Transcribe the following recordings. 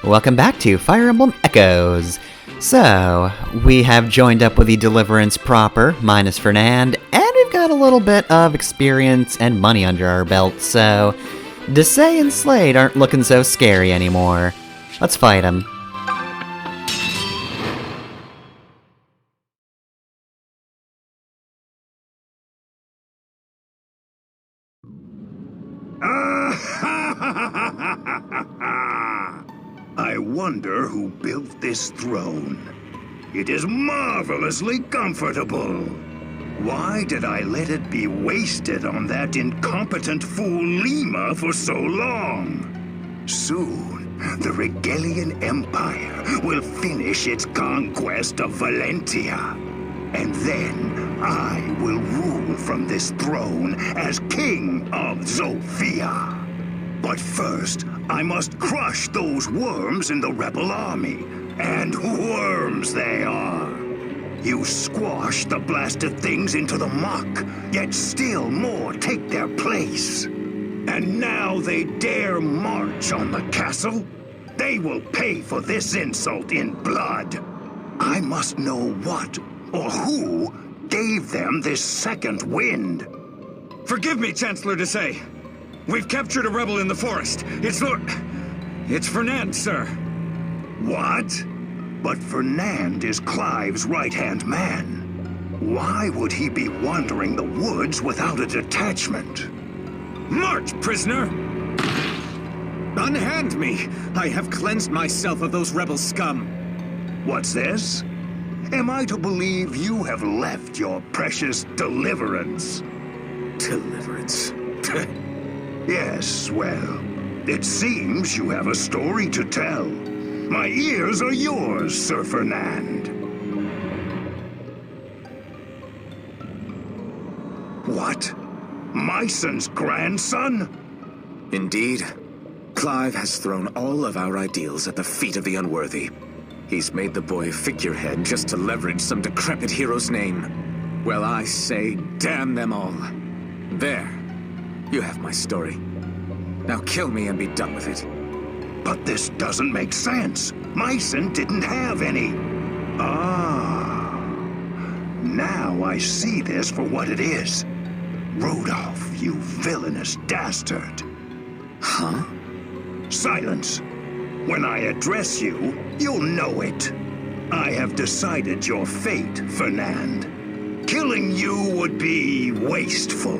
Welcome back to Fire Emblem Echoes. So, we have joined up with the Deliverance proper, minus Fernand, and we've got a little bit of experience and money under our belt, so Desay and Slade aren't looking so scary anymore. Let's fight them. I wonder who built this throne. It is marvelously comfortable. Why did I let it be wasted on that incompetent fool Lima for so long? Soon, the Regalian Empire will finish its conquest of Valentia. And then I will rule from this throne as King of Zofia. But first, I must crush those worms in the rebel army. And worms they are. You squash the blasted things into the muck, yet still more take their place. And now they dare march on the castle? They will pay for this insult in blood. I must know what or who gave them this second wind. Forgive me, Chancellor Desay. We've captured a rebel in the forest. It's Fernand, sir. What? But Fernand is Clive's right-hand man. Why would he be wandering the woods without a detachment? March, prisoner! Unhand me! I have cleansed myself of those rebel scum. What's this? Am I to believe you have left your precious deliverance? Deliverance? Yes, well, it seems you have a story to tell. My ears are yours, Sir Fernand. What? Myson's grandson? Indeed. Clive has thrown all of our ideals at the feet of the unworthy. He's made the boy a figurehead just to leverage some decrepit hero's name. Well, I say, damn them all. There. You have my story. Now kill me and be done with it. But this doesn't make sense. Myson didn't have any. Ah. Now I see this for what it is. Rodolph, you villainous dastard. Huh? Silence. When I address you, you'll know it. I have decided your fate, Fernand. Killing you would be wasteful.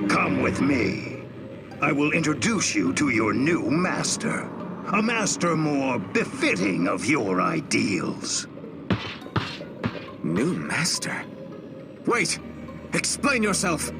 Come with me. I will introduce you to your new master. A master more befitting of your ideals. New master? Wait! Explain yourself!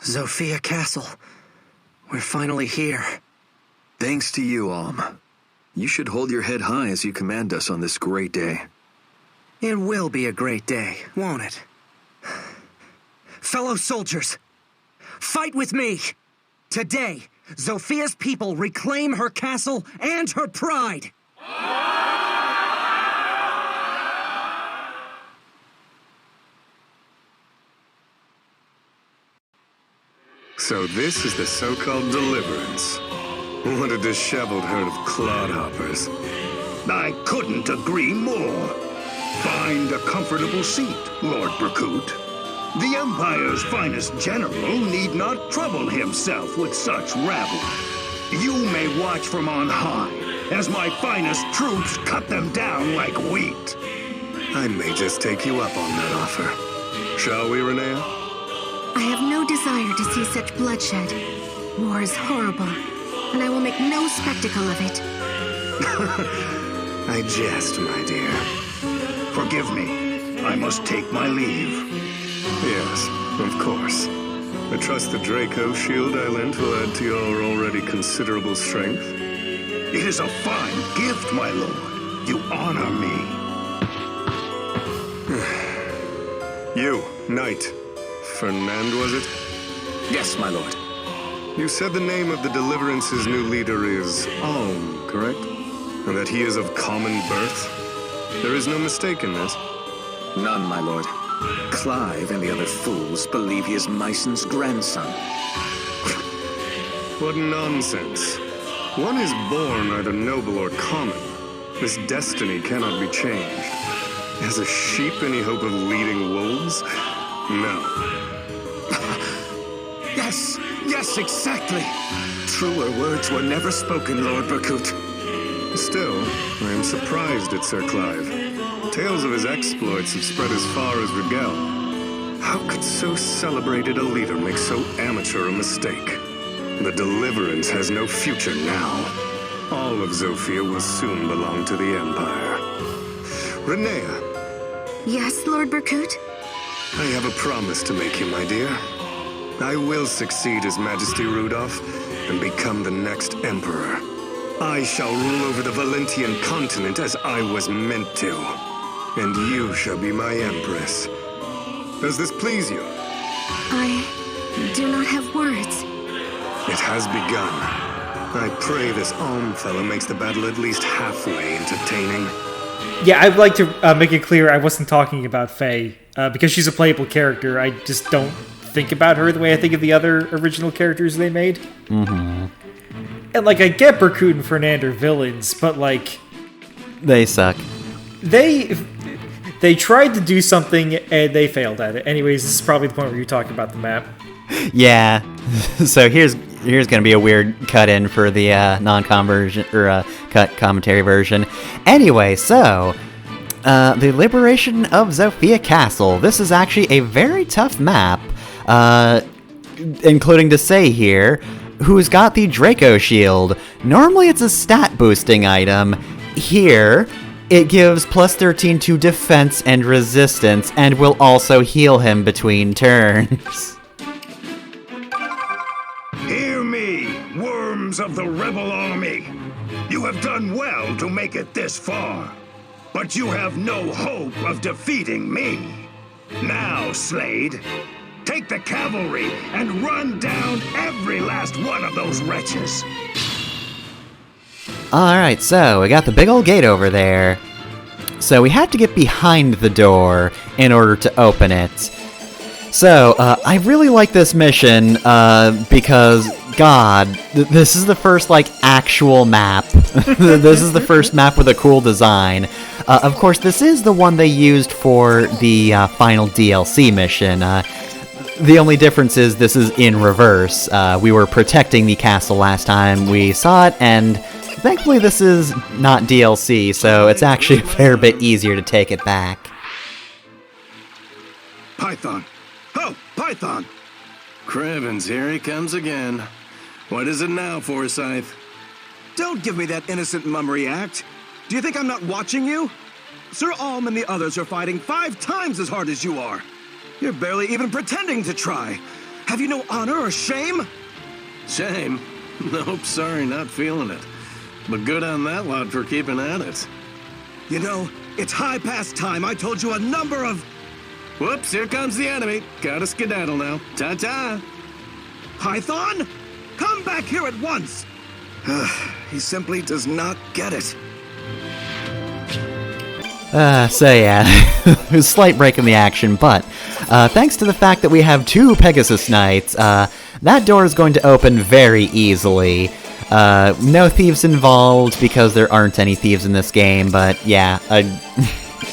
Zofia Castle. We're finally here. Thanks to you, Alm. You should hold your head high as you command us on this great day. It will be a great day, won't it? Fellow soldiers, fight with me! Today, Zofia's people reclaim her castle and her pride! So this is the so-called deliverance. What a disheveled herd of clodhoppers. I couldn't agree more. Find a comfortable seat, Lord Berkut. The Empire's finest general need not trouble himself with such rabble. You may watch from on high, as my finest troops cut them down like wheat. I may just take you up on that offer. Shall we, Renea? I have no desire to see such bloodshed. War is horrible, and I will make no spectacle of it. I jest, my dear. Forgive me. I must take my leave. Yes, of course. I trust the Draco shield I lent will add to your already considerable strength. It is a fine gift, my lord. You honor me. You, knight. Fernand, was it? Yes, my lord. You said the name of the Deliverance's new leader is Alm, correct? And that he is of common birth? There is no mistake in this. None, my lord. Clive and the other fools believe he is Myson's grandson. What nonsense. One is born either noble or common. This destiny cannot be changed. Has a sheep any hope of leading wolves? No. Yes, exactly. Truer words were never spoken, Lord Berkut. Still, I am surprised at Sir Clive. Tales of his exploits have spread as far as Rigel. How could so celebrated a leader make so amateur a mistake? The Deliverance has no future now. All of Zofia will soon belong to the Empire. Renea, Yes, Lord Berkut? I have a promise to make you, my dear. I will succeed His Majesty Rudolph and become the next Emperor. I shall rule over the Valentian continent as I was meant to. And you shall be my Empress. Does this please you? I do not have words. It has begun. I pray this Alm fellow makes the battle at least halfway entertaining. Yeah, I'd like to make it clear I wasn't talking about Faye. Because she's a playable character, I just don't think about her the way I think of the other original characters they made. Mm-hmm. And, like, I get Berkut and Fernand are villains, but, like... They suck. They tried to do something, and they failed at it. Anyways, this is probably the point where you talk about the map. Yeah. So here's gonna be a weird cut in for the non-com version, or cut commentary version. Anyway, so... the Liberation of Zofia Castle. This is actually a very tough map, including to say here, who's got the Draco shield. Normally it's a stat boosting item. Here, it gives plus 13 to defense and resistance, and will also heal him between turns. Hear me, worms of the rebel army. You have done well to make it this far. But you have no hope of defeating me. Now, Slade, take the cavalry and run down every last one of those wretches. Alright, so we got the big old gate over there. So we have to get behind the door in order to open it. So, I really like this mission, because, God, this is the first, like, actual map. This is the first map with a cool design. Of course, this is the one they used for the final DLC mission. The only difference is this is in reverse. We were protecting the castle last time we saw it, and thankfully this is not DLC, so it's actually a fair bit easier to take it back. Python. Oh, Python! Cravens, here he comes again. What is it now, Forsyth? Don't give me that innocent mummery act. Do you think I'm not watching you? Sir Alm and the others are fighting 5 times as hard as you are. You're barely even pretending to try. Have you no honor or shame? Shame? Nope, sorry, not feeling it. But good on that lot for keeping at it. You know, it's high past time I told you a number of... Whoops, here comes the enemy. Gotta skedaddle now. Ta-ta! Python? Come back here at once! He simply does not get it. So yeah, a slight break in the action, but thanks to the fact that we have 2 Pegasus Knights, that door is going to open very easily. No thieves involved, because there aren't any thieves in this game, but yeah,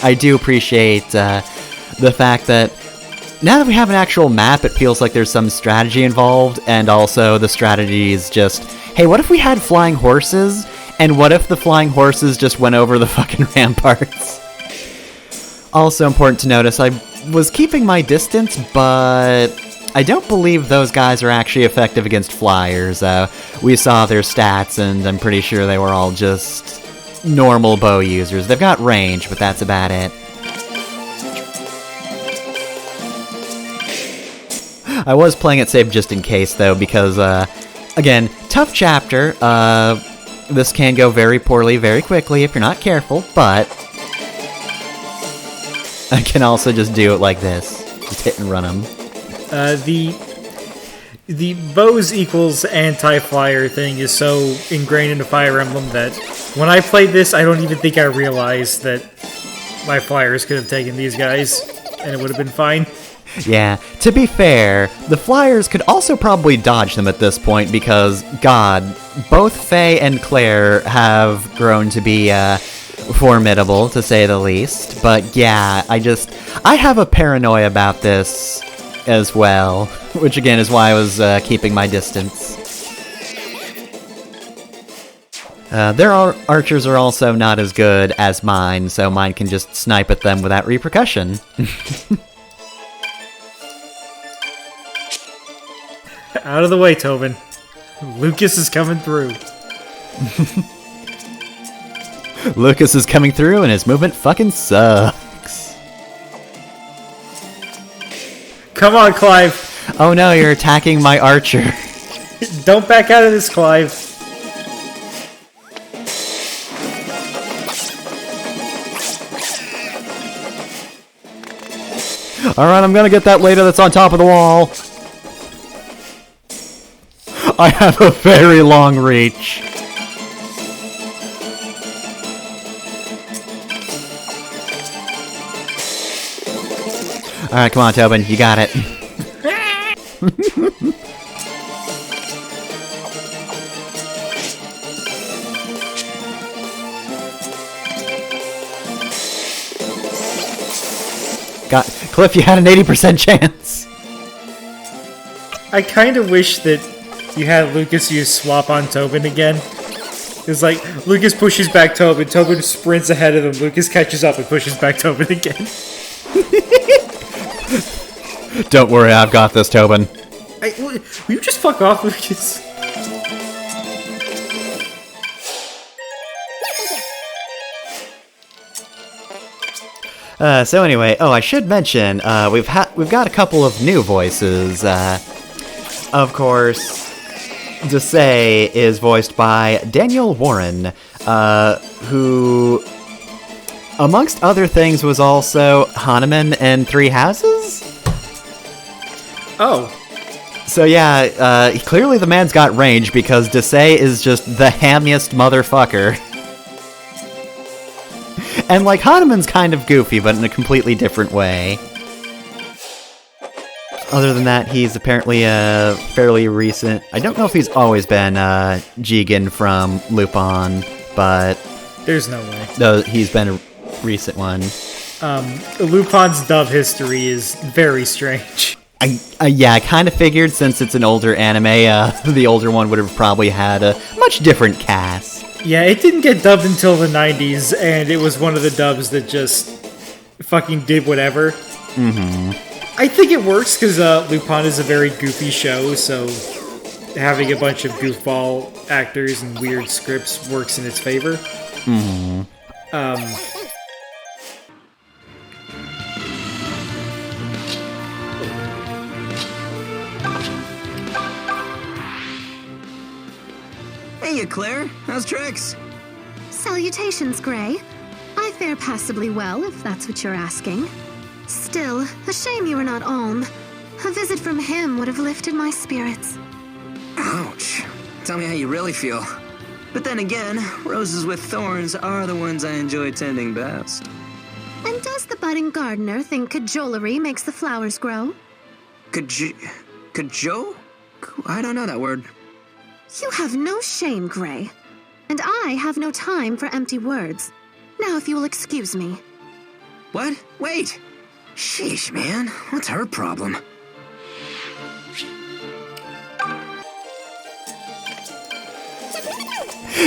I do appreciate the fact that now that we have an actual map, it feels like there's some strategy involved, and also the strategy is just, hey, what if we had flying horses, And what if the flying horses just went over the fucking ramparts? Also important to notice, I was keeping my distance, but I don't believe those guys are actually effective against flyers. We saw their stats, and I'm pretty sure they were all just normal bow users. They've got range, but that's about it. I was playing it safe just in case, though, because, again, tough chapter. This can go very poorly very quickly if you're not careful, but I can also just do it like this. Just hit and run them. The bows equals anti-flyer thing is so ingrained into Fire Emblem that when I played this, I don't even think I realized that my flyers could have taken these guys, and it would have been fine. Yeah, to be fair, the flyers could also probably dodge them at this point because, God, both Faye and Claire have grown to be, formidable, to say the least. But yeah, I have a paranoia about this as well, which again is why I was keeping my distance. Their archers are also not as good as mine, so mine can just snipe at them without repercussion. Out of the way, Tobin. Lucas is coming through. Lucas is coming through and his movement fucking sucks. Come on, Clive. Oh no, you're attacking my archer. Don't back out of this, Clive. Alright, I'm gonna get that later that's on top of the wall. I have a very long reach. Alright, come on, Tobin, you got it. Cliff, you had an 80% chance. I kind of wish that you had Lucas use swap on Tobin again. It's like, Lucas pushes back Tobin, Tobin sprints ahead of him, Lucas catches up and pushes back Tobin again. Don't worry, I've got this, Tobin. Will you just fuck off, Lucas? So anyway, I should mention, we've got a couple of new voices. Of course, Desai is voiced by Daniel Warren, who, amongst other things, was also Hanuman in Three Houses? Oh. So yeah, clearly the man's got range because Desai is just the hammiest motherfucker. And, like, Hanuman's kind of goofy, but in a completely different way. Other than that, he's apparently a fairly recent... I don't know if he's always been Jigen from Lupin, but... There's no way. No, he's been a recent one. Lupin's dub history is very strange. Yeah, I kind of figured since it's an older anime, the older one would have probably had a much different cast. Yeah, it didn't get dubbed until the 90s, and it was one of the dubs that just fucking did whatever. Mm-hmm. I think it works because Lupin is a very goofy show, so having a bunch of goofball actors and weird scripts works in its favor. Mm-hmm. Hey, Claire. How's tricks? Salutations, Gray. I fare passably well, if that's what you're asking. Still, a shame you were not Ulm. A visit from him would have lifted my spirits. Ouch. Tell me how you really feel. But then again, roses with thorns are the ones I enjoy tending best. And does the budding gardener think cajolery makes the flowers grow? Cajo? I don't know that word. You have no shame, Gray. And I have no time for empty words. Now, if you will excuse me. What? Wait! Sheesh, man. What's her problem?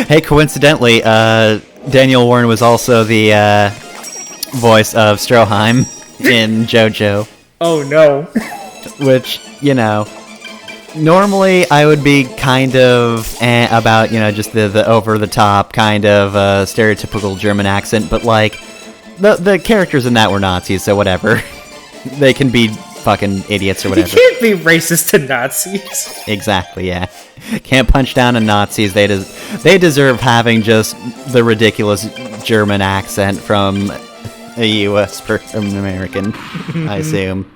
Hey, coincidentally, Daniel Warren was also the voice of Stroheim in JoJo. Oh no. Which, you know, normally I would be kind of about, you know, just the over-the-top kind of stereotypical German accent, but, like, the characters in that were Nazis, so whatever. They can be fucking idiots or whatever. You can't be racist to Nazis. Exactly, yeah. Can't punch down on Nazis. They deserve having just the ridiculous German accent from a U.S. from an American, I assume.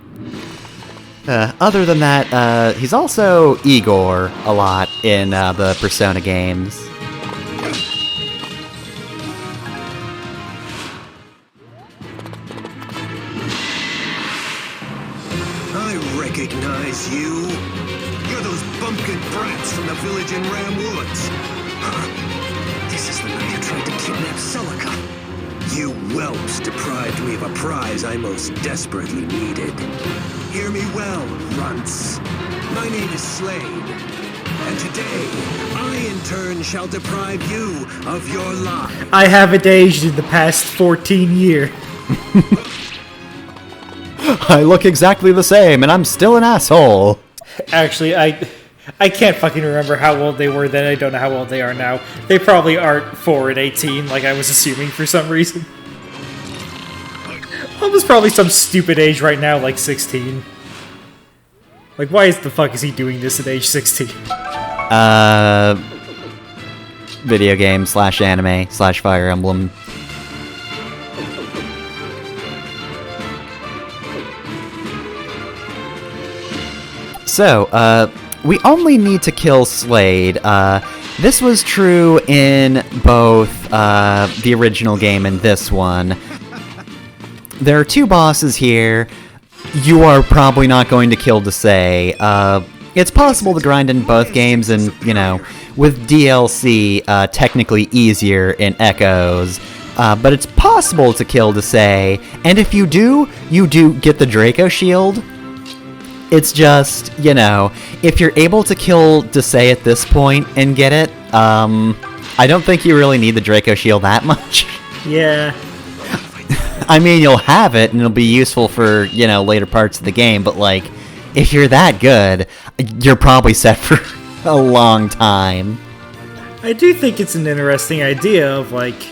Other than that, he's also Igor a lot in the Persona games. I recognize you. You're those bumpkin brats from the village in Ram Woods. This is the night I tried to kidnap Celica. You whelps deprived me of a prize I most desperately needed. Hear me well, runts. My name is Slade, and today, I in turn shall deprive you of your life. I haven't aged in the past 14 years. I look exactly the same, and I'm still an asshole. Actually, I can't fucking remember how old they were then. I don't know how old they are now. They probably aren't 4 and 18, like I was assuming for some reason. Almost probably some stupid age right now, like 16. Like, why the fuck is he doing this at age 16? Video game / anime / Fire Emblem. So, we only need to kill Slade. This was true in both the original game and this one. There are 2 bosses here. You are probably not going to kill Desai. It's possible to grind in both games, and, you know, with DLC, technically easier in Echoes. But it's possible to kill Desai, and if you do get the Draco Shield. It's just, you know, if you're able to kill Desai at this point and get it, I don't think you really need the Draco Shield that much. Yeah. I mean, you'll have it, and it'll be useful for, you know, later parts of the game, but, like, if you're that good, you're probably set for a long time. I do think it's an interesting idea of, like,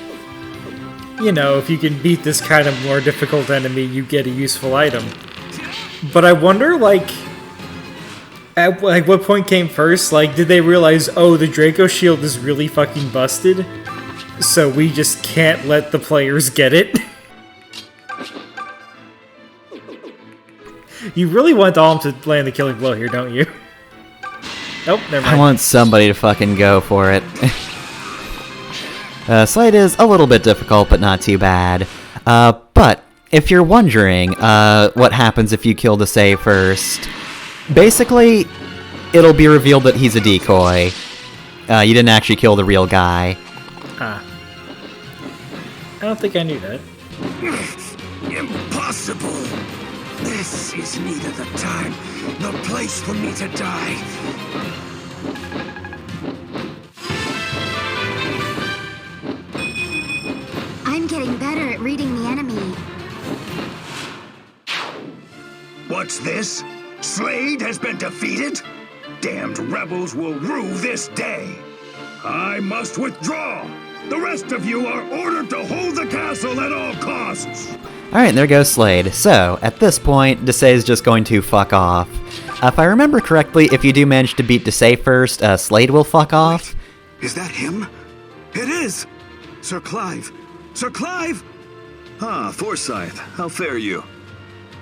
you know, if you can beat this kind of more difficult enemy, you get a useful item. But I wonder, like, at what point came first? Like, did they realize, oh, the Draco Shield is really fucking busted, so we just can't let the players get it? You really want Alm to land the killing blow here, don't you? Nope, never mind. I want somebody to fucking go for it. Slade is a little bit difficult, but not too bad. But if you're wondering what happens if you kill Desai first, basically, it'll be revealed that he's a decoy. You didn't actually kill the real guy. Ah. I don't think I knew that. Impossible! This is neither the time nor place for me to die. I'm getting better at reading the enemy. What's this? Slade has been defeated? Damned rebels will rue this day. I must withdraw. The rest of you are ordered to hold the castle at all costs. Alright, there goes Slade. So, at this point, Desai is just going to fuck off. If I remember correctly, if you do manage to beat Desai first, Slade will fuck off. Wait, is that him? It is! Sir Clive! Sir Clive! Ah, Forsyth, how fare you?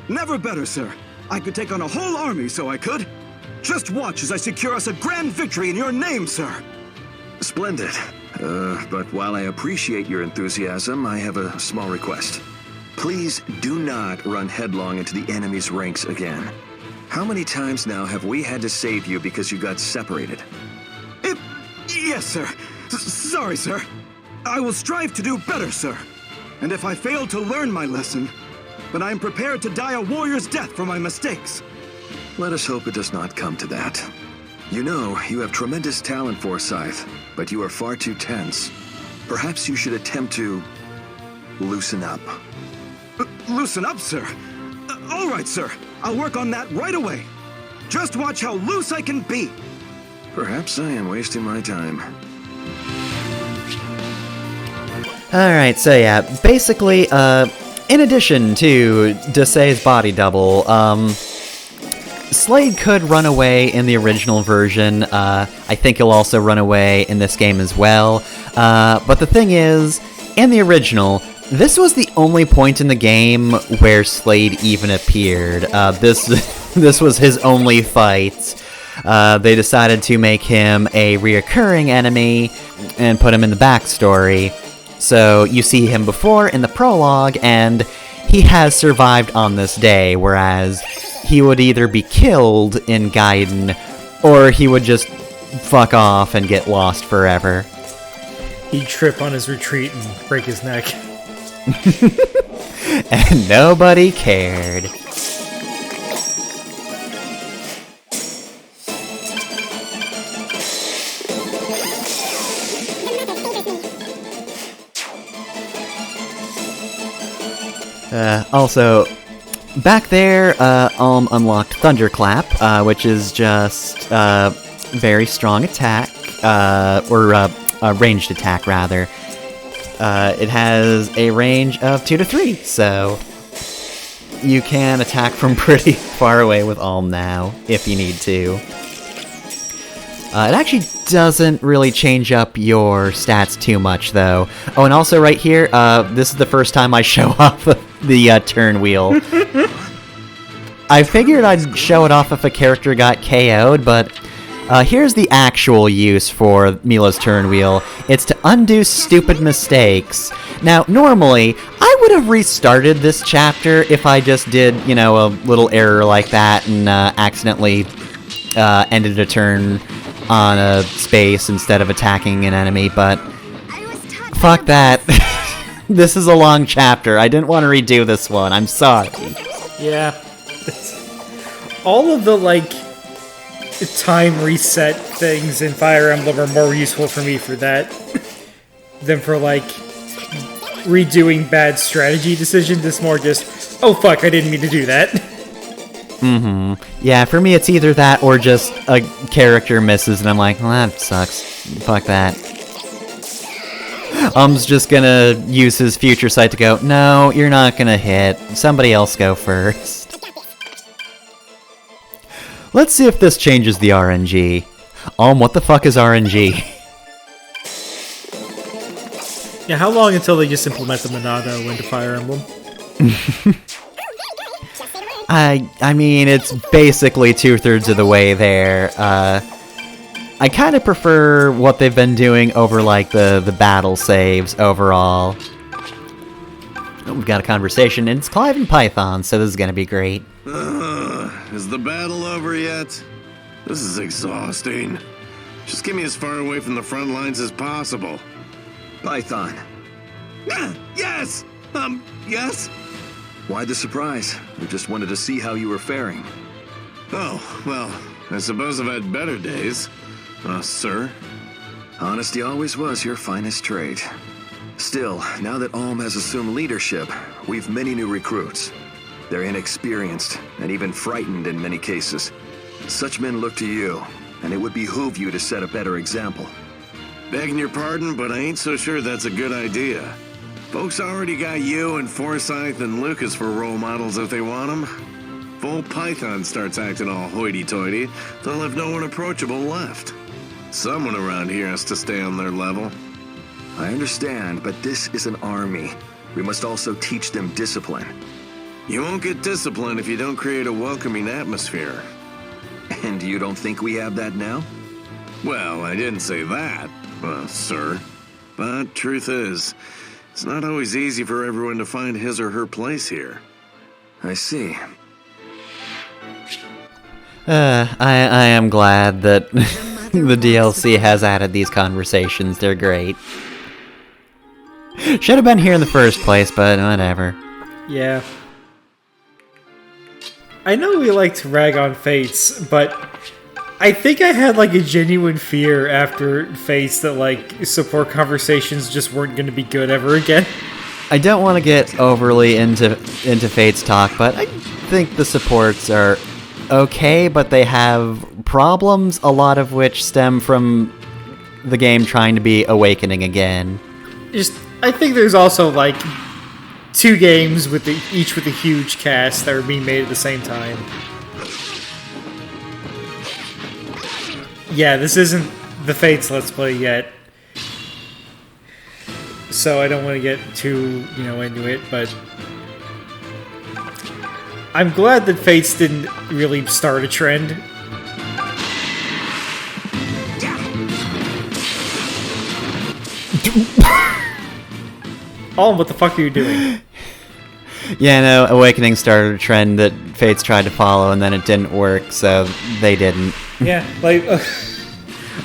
Never better, sir. I could take on a whole army, so I could. Just watch as I secure us a grand victory in your name, sir. Splendid. But while I appreciate your enthusiasm, I have a small request. Please do not run headlong into the enemy's ranks again. How many times now have we had to save you because you got separated? Yes, sir. Sorry, sir. I will strive to do better, sir. And if I fail to learn my lesson, then I am prepared to die a warrior's death for my mistakes. Let us hope it does not come to that. You know, you have tremendous talent, Forsyth, but you are far too tense. Perhaps you should attempt to loosen up. Loosen up, sir. All right, sir. I'll work on that right away. Just watch how loose I can be. Perhaps I am wasting my time. Alright, so yeah, basically, in addition to Desai's body double, Slade could run away in the original version. I think he'll also run away in this game as well. But the thing is, in the original, this was the only point in the game where Slade even appeared. This was his only fight. They decided to make him a reoccurring enemy and put him in the backstory. So you see him before in the prologue, and he has survived on this day, whereas he would either be killed in Gaiden, or he would just fuck off and get lost forever. He'd trip on his retreat and break his neck. And nobody cared. Also, back there, Alm unlocked Thunderclap, which is just very strong attack, or ranged attack, rather. It has a range of 2 to 3, so you can attack from pretty far away with Alm now, if you need to. It actually doesn't really change up your stats too much, though. Oh, and also right here, this is the first time I show off the turn wheel. I figured I'd show it off if a character got KO'd, but here's the actual use for Mila's turn wheel. It's to undo stupid mistakes. Now, normally, I would have restarted this chapter if I just did, you know, a little error like that and accidentally ended a turn on a space instead of attacking an enemy, but fuck that. This is a long chapter. I didn't want to redo this one. I'm sorry. Yeah. All of the, like, time reset things in Fire Emblem are more useful for me for that than for, like, redoing bad strategy decisions. It's more just, oh fuck, I didn't mean to do that. Mm-hmm. Yeah, for me it's either that or just a character misses and I'm like, well, that sucks. Fuck that. Um's just gonna use his future sight to go, no, you're not gonna hit. Somebody else go first. Let's see if this changes the RNG. What the fuck is RNG? Yeah, how long until they just implement the Monado into Fire Emblem? I mean, it's basically 2/3 of the way there. I kind of prefer what they've been doing over, like, the battle saves overall. Oh, we've got a conversation, and it's Clive and Python, so this is gonna be great. Is the battle over yet? This is exhausting. Just get me as far away from the front lines as possible. Python. Yes! Yes? Why the surprise? We just wanted to see how you were faring. Oh, well, I suppose I've had better days. Sir? Honesty always was your finest trait. Still, now that Alm has assumed leadership, we've many new recruits. They're inexperienced, and even frightened in many cases. Such men look to you, and it would behoove you to set a better example. Begging your pardon, but I ain't so sure that's a good idea. Folks already got you and Forsyth and Lucas for role models if they want them. If old Python starts acting all hoity-toity, they'll have no one approachable left. Someone around here has to stay on their level. I understand, but this is an army. We must also teach them discipline. You won't get discipline if you don't create a welcoming atmosphere. And you don't think we have that now? Well, I didn't say that, sir. But truth is, it's not always easy for everyone to find his or her place here. I see. I am glad that the DLC has added these conversations. They're great. Should have been here in the first place, but whatever. Yeah. I know we like to rag on Fates, but I think I had like a genuine fear after Fates that like support conversations just weren't going to be good ever again. I don't want to get overly into Fate's talk, but I think the supports are okay, but they have problems, a lot of which stem from the game trying to be Awakening again. I think there's also like 2 games with each with a huge cast that are being made at the same time. Yeah, this isn't the Fates Let's Play yet, so I don't want to get too, into it, but I'm glad that Fates didn't really start a trend. Oh, what the fuck are you doing? Yeah, no, Awakening started a trend that Fates tried to follow, and then it didn't work, so they didn't. Yeah, like,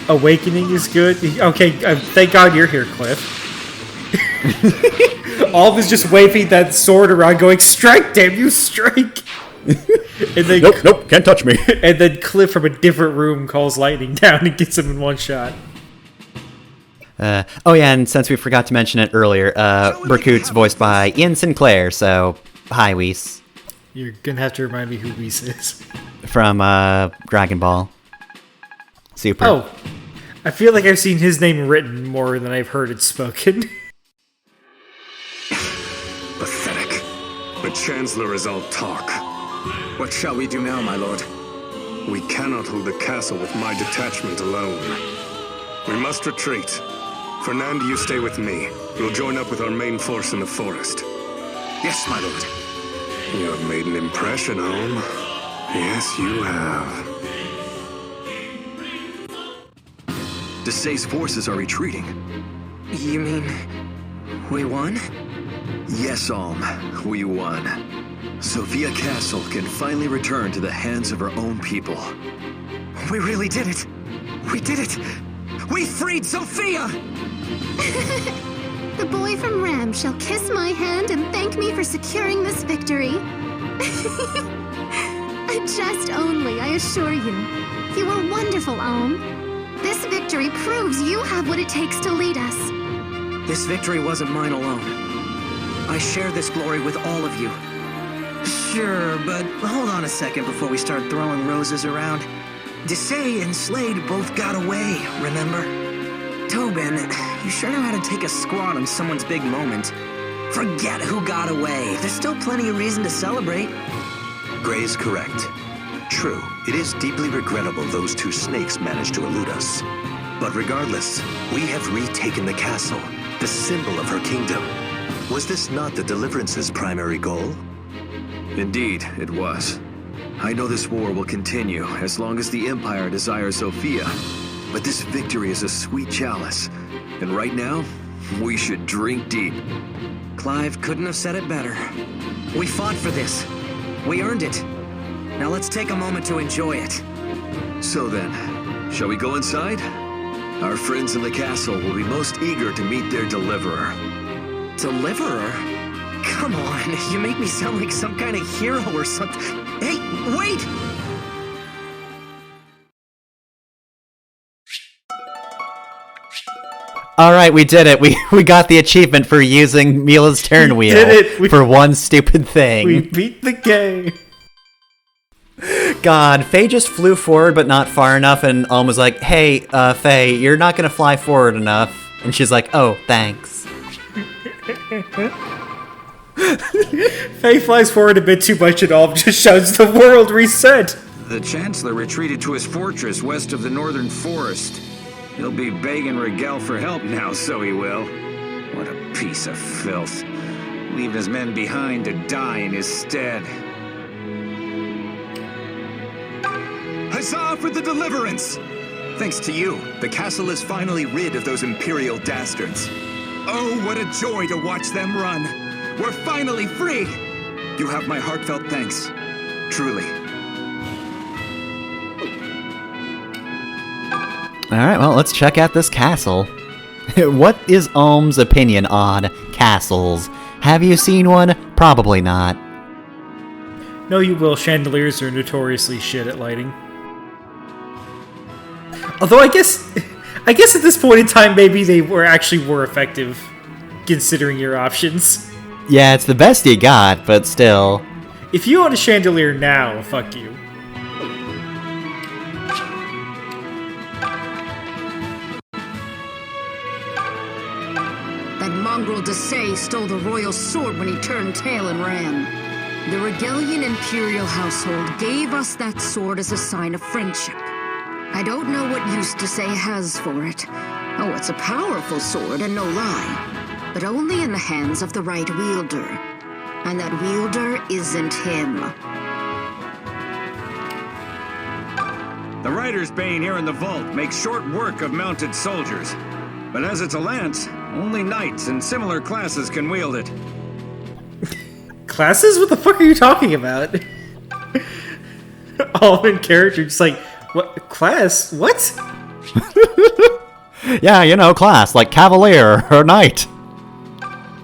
Awakening is good. Okay, thank God you're here, Cliff. Olive is just waving that sword around, going, "Strike, damn you, strike!" And then, Nope, can't touch me. And then Cliff from a different room calls lightning down and gets him in one shot. Oh yeah, and since we forgot to mention it earlier, Berkut's voiced by Ian Sinclair, so hi, Whis. You're gonna have to remind me who Whis is. From Dragon Ball Super. Oh, I feel like I've seen his name written more than I've heard it spoken. Pathetic. The Chancellor is all talk. What shall we do now, my lord? We cannot hold the castle with my detachment alone. We must retreat. Fernand, you stay with me. You'll join up with our main force in the forest. Yes, my lord. You have made an impression, Olm. Yes, you have. Desai's forces are retreating. You mean we won? Yes, Alm, we won. Zofia Castle can finally return to the hands of our own people. We really did it. We did it. We freed Zofia! The boy from Ram shall kiss my hand and thank me for securing this victory. A jest only, I assure you. You were wonderful, Alm. This victory proves you have what it takes to lead us. This victory wasn't mine alone. I share this glory with all of you. Sure, but hold on a second before we start throwing roses around. Desai and Slade both got away, remember? Tobin, you sure know how to take a squad on someone's big moment. Forget who got away. There's still plenty of reason to celebrate. Gray is correct. True, it is deeply regrettable those 2 snakes managed to elude us. But regardless, we have retaken the castle, the symbol of her kingdom. Was this not the Deliverance's primary goal? Indeed, it was. I know this war will continue as long as the Empire desires Zofia. But this victory is a sweet chalice. And right now, we should drink deep. Clive couldn't have said it better. We fought for this. We earned it. Now let's take a moment to enjoy it. So then, shall we go inside? Our friends in the castle will be most eager to meet their deliverer. Deliverer? Come on, you make me sound like some kind of hero or something. Hey, wait! Alright, we did it. We got the achievement for using Mila's turn wheel for one stupid thing. We beat the game. God, Faye just flew forward but not far enough, and Alm was like, "Hey, Faye, you're not gonna fly forward enough." And she's like, "Oh, thanks." Faye flies forward a bit too much and Alm just shouts, "The world reset!" The Chancellor retreated to his fortress west of the northern forest. He'll be begging Rigel for help now, so he will. What a piece of filth. Leaving his men behind to die in his stead. Huzzah for the Deliverance! Thanks to you, the castle is finally rid of those Imperial dastards. Oh, what a joy to watch them run! We're finally free! You have my heartfelt thanks. Truly. Alright, well, let's check out this castle. What is Alm's opinion on castles? Have you seen one? Probably not. No, you will. Chandeliers are notoriously shit at lighting. Although I guess at this point in time, maybe they were actually more effective, considering your options. Yeah, it's the best you got, but still. If you own a chandelier now, fuck you. That mongrel Desai stole the royal sword when he turned tail and ran. The Regalian Imperial household gave us that sword as a sign of friendship. I don't know what use Desai has for it. Oh, it's a powerful sword and no lie. But only in the hands of the right wielder. And that wielder isn't him. The Rider's Bane here in the vault makes short work of mounted soldiers. But as it's a lance, only knights and similar classes can wield it. Classes? What the fuck are you talking about? All in character, just like, what? Class? What? Yeah, class, like cavalier or knight.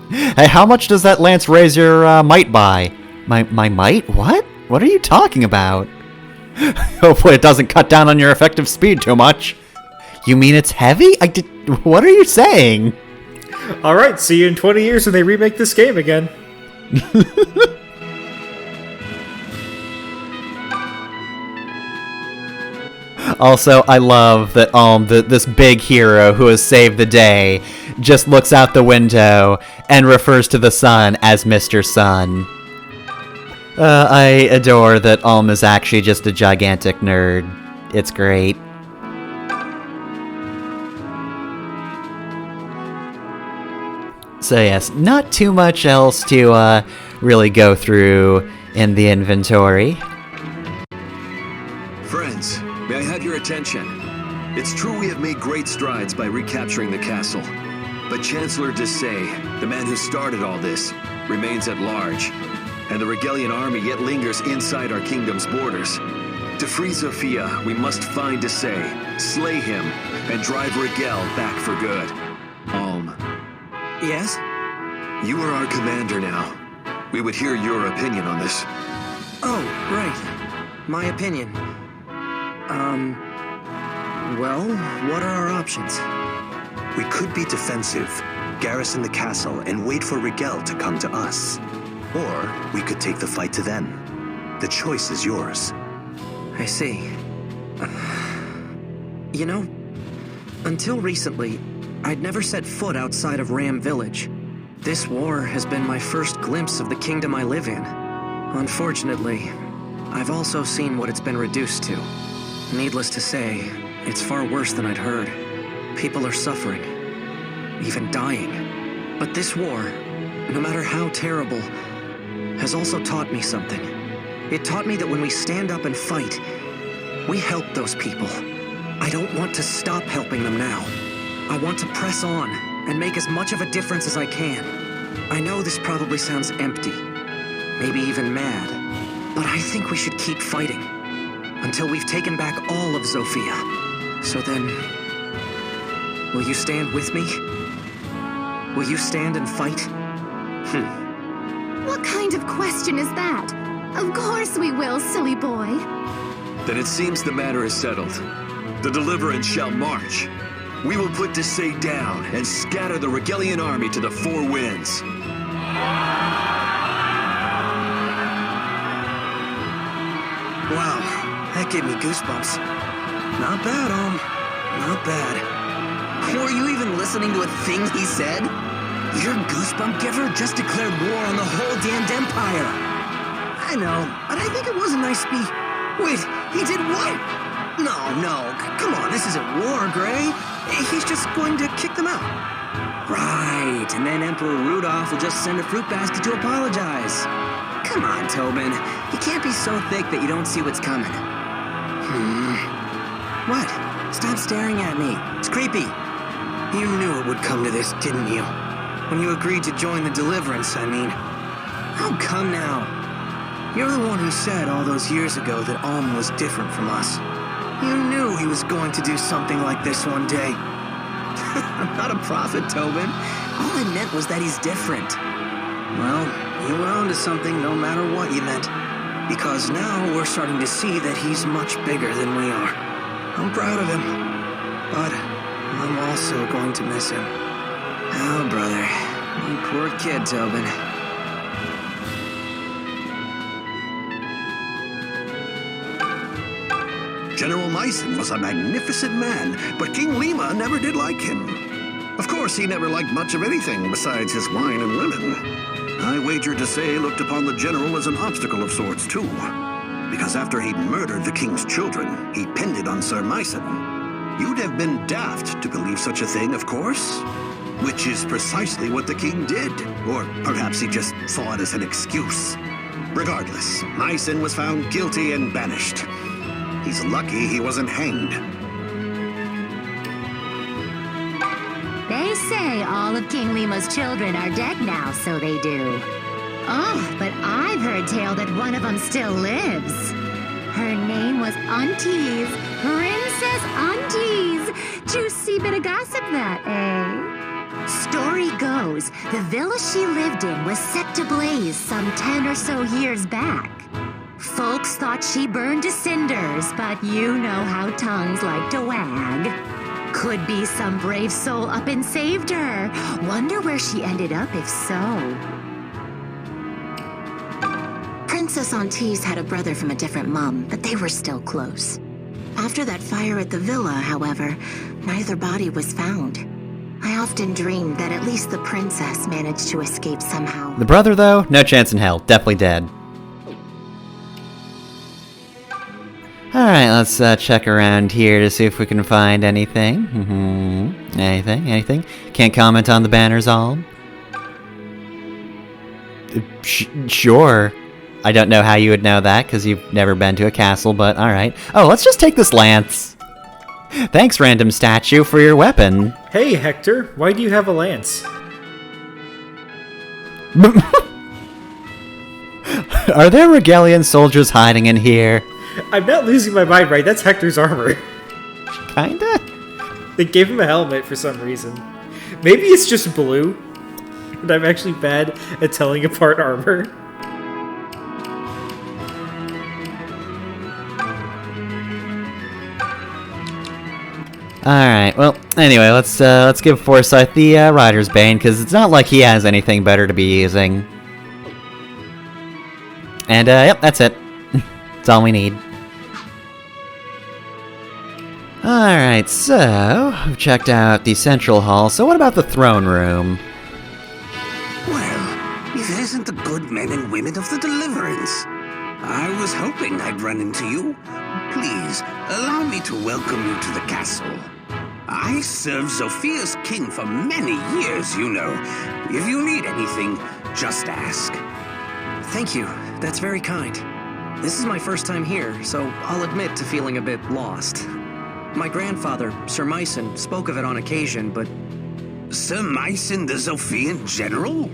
Hey, how much does that lance raise your might by? My might? What? What are you talking about? Hopefully it doesn't cut down on your effective speed too much. You mean it's heavy? What are you saying? Alright, see you in 20 years when they remake this game again. Also, I love that this big hero who has saved the day just looks out the window and refers to the sun as Mr. Sun. I adore that Ulm is actually just a gigantic nerd. It's great. So yes, not too much else to really go through in the inventory. Friends, may I have your attention? It's true we have made great strides by recapturing the castle. But Chancellor Desai, the man who started all this, remains at large. And the Regalian army yet lingers inside our kingdom's borders. To free Zofia, we must find Desai, slay him, and drive Rigel back for good. Ulm. Yes? You are our commander now. We would hear your opinion on this. Oh, right. My opinion. Well, what are our options? We could be defensive, garrison the castle, and wait for Rigel to come to us. Or we could take the fight to them. The choice is yours. I see. You know, until recently, I'd never set foot outside of Ram Village. This war has been my first glimpse of the kingdom I live in. Unfortunately, I've also seen what it's been reduced to. Needless to say, it's far worse than I'd heard. People are suffering, even dying. But this war, no matter how terrible, has also taught me something. It taught me that when we stand up and fight, we help those people. I don't want to stop helping them now. I want to press on and make as much of a difference as I can. I know this probably sounds empty, maybe even mad, but I think we should keep fighting until we've taken back all of Zofia. So then, will you stand with me? Will you stand and fight? What kind of question is that? Of course we will, silly boy. Then it seems the matter is settled. The Deliverance shall march. We will put Desai down and scatter the Regalian army to the four winds. Wow, that gave me goosebumps. Not bad, not bad. Were you even listening to a thing he said? Your goosebump giver just declared war on the whole damned empire. I know, but I think it was a nice speech. Wait, he did what? No, come on, this isn't war, Gray. He's just going to kick them out. Right, and then Emperor Rudolph will just send a fruit basket to apologize. Come on, Tobin. You can't be so thick that you don't see what's coming. What? Stop staring at me. It's creepy. You knew it would come to this, didn't you? When you agreed to join the Deliverance, I mean. Oh, come now. You're the one who said all those years ago that Ulm was different from us. You knew he was going to do something like this one day. I'm not a prophet, Tobin. All I meant was that he's different. Well, you were onto something no matter what you meant. Because now we're starting to see that he's much bigger than we are. I'm proud of him. But I'm also going to miss him. Oh, brother. You poor kid, Tobin. General Myson was a magnificent man, but King Lima never did like him. Of course, he never liked much of anything besides his wine and women. I wager to say he looked upon the general as an obstacle of sorts, too. Because after he'd murdered the king's children, he pinned it on Sir Myson. You'd have been daft to believe such a thing, of course. Which is precisely what the king did. Or perhaps he just saw it as an excuse. Regardless, Myson was found guilty and banished. He's lucky he wasn't hanged. They say all of King Lima's children are dead now, so they do. Oh, but I've heard tale that one of them still lives. Her name was Aunties, Princess Aunties. Juicy bit of gossip that, eh? Story goes, the villa she lived in was set to blaze some 10 or so years back. Folks thought she burned to cinders, but you know how tongues like to wag. Could be some brave soul up and saved her. Wonder where she ended up if so. Princess Aunties had a brother from a different mom, but they were still close. After that fire at the villa, however, neither body was found. I often dreamed that at least the princess managed to escape somehow. The brother, though, no chance in hell. Definitely dead. Alright, let's check around here to see if we can find anything. Anything? Can't comment on the banners all? Sure. I don't know how you would know that, because you've never been to a castle, but alright. Oh, let's just take this lance. Thanks, random statue, for your weapon. Hey, Hector, why do you have a lance? Are there Regalian soldiers hiding in here? I'm not losing my mind, right? That's Hector's armor. Kinda? They gave him a helmet for some reason. Maybe it's just blue, and I'm actually bad at telling apart armor. Alright, well, anyway, let's give Forsyth the Rider's Bane, because it's not like he has anything better to be using. And, yep, that's it. That's all we need. Alright, so, we've checked out the central hall, so what about the throne room? Well, if it isn't the good men and women of the Deliverance. I was hoping I'd run into you. Please, allow me to welcome you to the castle. I served Zofia's king for many years, you know. If you need anything, just ask. Thank you. That's very kind. This is my first time here, so I'll admit to feeling a bit lost. My grandfather, Sir Myson, spoke of it on occasion, but... Sir Myson, the Zofian general?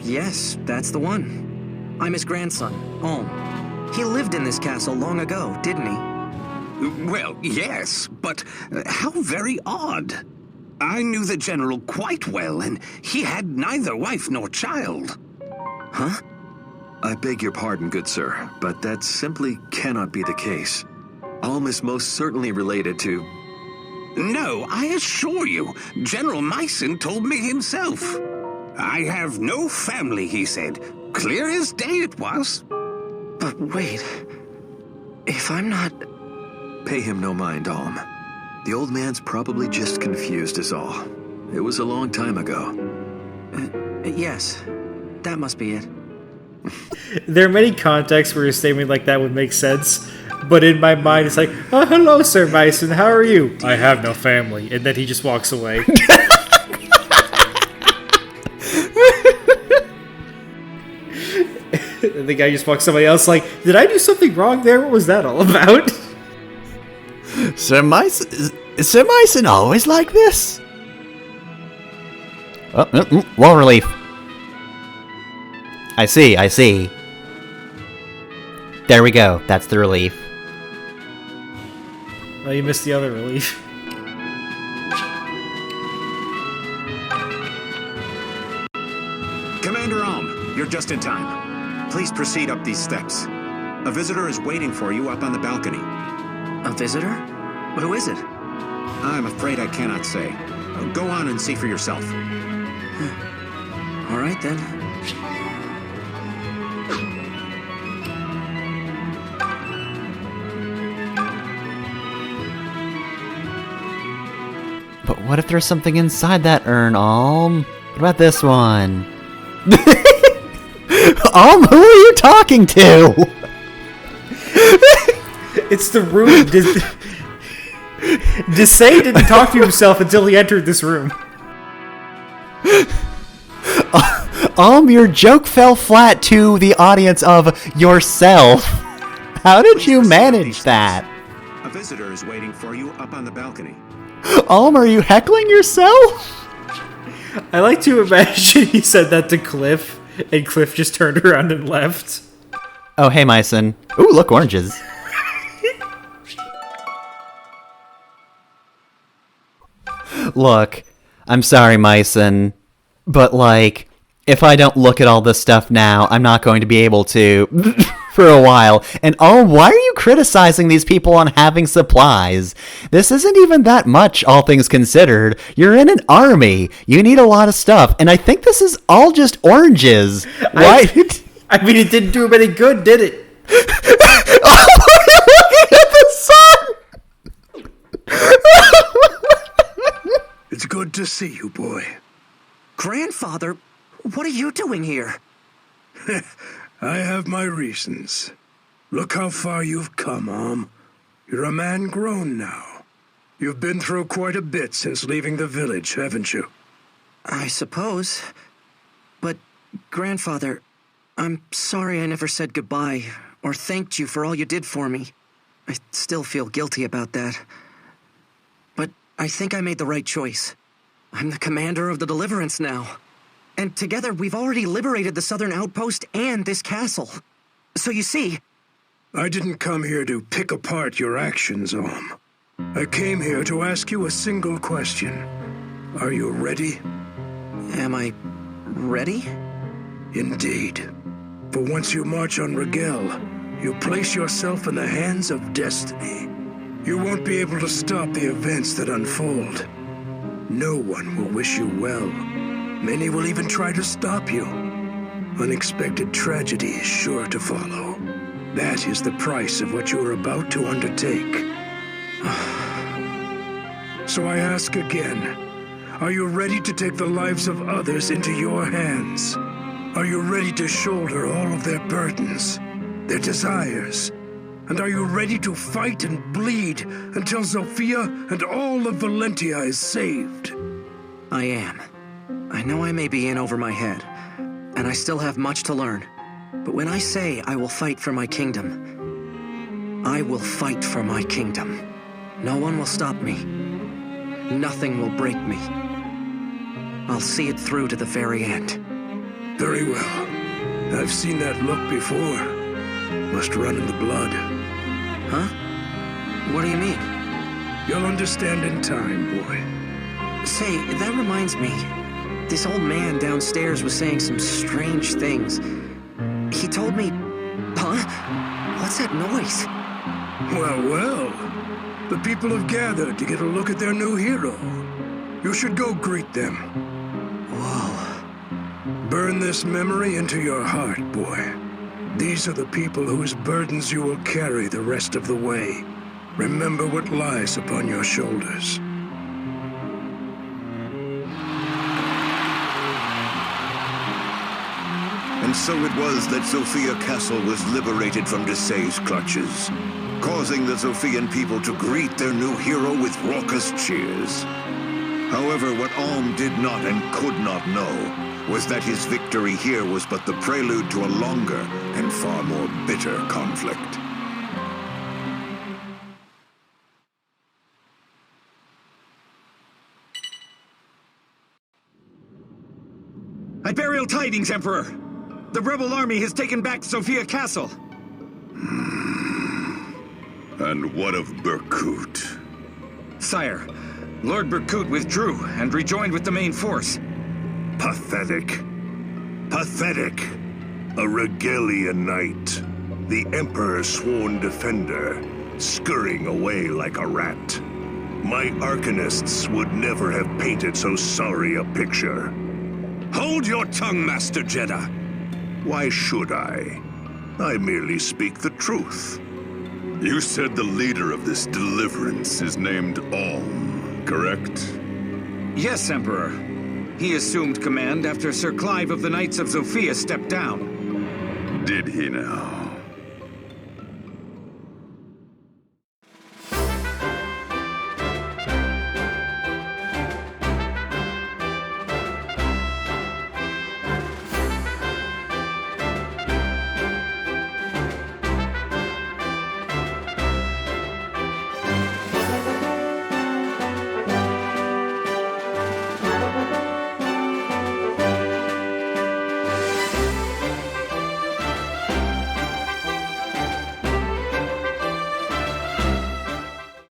Yes, that's the one. I'm his grandson, Olm. He lived in this castle long ago, didn't he? Well, yes, but how very odd. I knew the general quite well, and he had neither wife nor child. Huh? I beg your pardon, good sir, but that simply cannot be the case. Alm is most certainly related to... No, I assure you, General Myson told me himself. I have no family, he said. Clear as day it was. But wait, if I'm not... Pay him no mind, Alm. The old man's probably just confused is all. It was a long time ago. Yes, that must be it. There are many contexts where a statement like that would make sense, but in my mind it's like, oh, hello, Sir Myson, how are you? I have no family. And then he just walks away. And the guy just walks somebody else like, did I do something wrong there? What was that all about? Sir Myson always like this? Oh, wall relief. I see. There we go. That's the relief. Oh, you missed the other relief. Commander Alm, you're just in time. Please proceed up these steps. A visitor is waiting for you up on the balcony. A visitor? Who is it? I'm afraid I cannot say. Go on and see for yourself. All right, then. But what if there's something inside that urn, Alm? What about this one? Alm, who are you talking to? It's the room. Desai didn't talk to himself until he entered this room. Your joke fell flat to the audience of yourself. How did you manage that? A visitor is waiting for you up on the balcony. Are you heckling yourself? I like to imagine he said that to Cliff, and Cliff just turned around and left. Oh, hey, Myson. Ooh, look, oranges. Look, I'm sorry, Myson, but, like, if I don't look at all this stuff now, I'm not going to be able to for a while. And why are you criticizing these people on having supplies? This isn't even that much, all things considered. You're in an army. You need a lot of stuff. And I think this is all just oranges. Why? I mean, it didn't do him any good, did it? Looking at the sun! It's good to see you, boy. Grandfather, what are you doing here? I have my reasons. Look how far you've come, Om. You're a man grown now. You've been through quite a bit since leaving the village, haven't you? I suppose. But, Grandfather, I'm sorry I never said goodbye or thanked you for all you did for me. I still feel guilty about that. But I think I made the right choice. I'm the commander of the Deliverance now. And together we've already liberated the southern outpost and this castle. So you see... I didn't come here to pick apart your actions, Om. I came here to ask you a single question. Are you ready? Am I ready? Indeed. For once you march on Rigel, you place yourself in the hands of destiny. You won't be able to stop the events that unfold. No one will wish you well. Many will even try to stop you. Unexpected tragedy is sure to follow. That is the price of what you are about to undertake. So I ask again, are you ready to take the lives of others into your hands? Are you ready to shoulder all of their burdens, their desires? And are you ready to fight and bleed until Zofia and all of Valentia is saved? I am. I know I may be in over my head, and I still have much to learn. But when I say I will fight for my kingdom, I will fight for my kingdom. No one will stop me. Nothing will break me. I'll see it through to the very end. Very well. I've seen that look before. Must run in the blood. Huh? What do you mean? You'll understand in time, boy. Say, that reminds me. This old man downstairs was saying some strange things. He told me... Huh? What's that noise? Well, well. The people have gathered to get a look at their new hero. You should go greet them. Whoa. Burn this memory into your heart, boy. These are the people whose burdens you will carry the rest of the way. Remember what lies upon your shoulders. And so it was that Zofia Castle was liberated from Desai's clutches, causing the Zofian people to greet their new hero with raucous cheers. However, what Alm did not and could not know was that his victory here was but the prelude to a longer and far more bitter conflict. Imperial tidings, Emperor! The rebel army has taken back Zofia Castle. And what of Berkut? Sire, Lord Berkut withdrew and rejoined with the main force. Pathetic. Pathetic. A Regalian knight. The Emperor's sworn defender, scurrying away like a rat. My Arcanists would never have painted so sorry a picture. Hold your tongue, Master Jeddah. Why should I? I merely speak the truth. You said the leader of this deliverance is named Alm, correct? Yes, Emperor. He assumed command after Sir Clive of the Knights of Zofia stepped down. Did he now?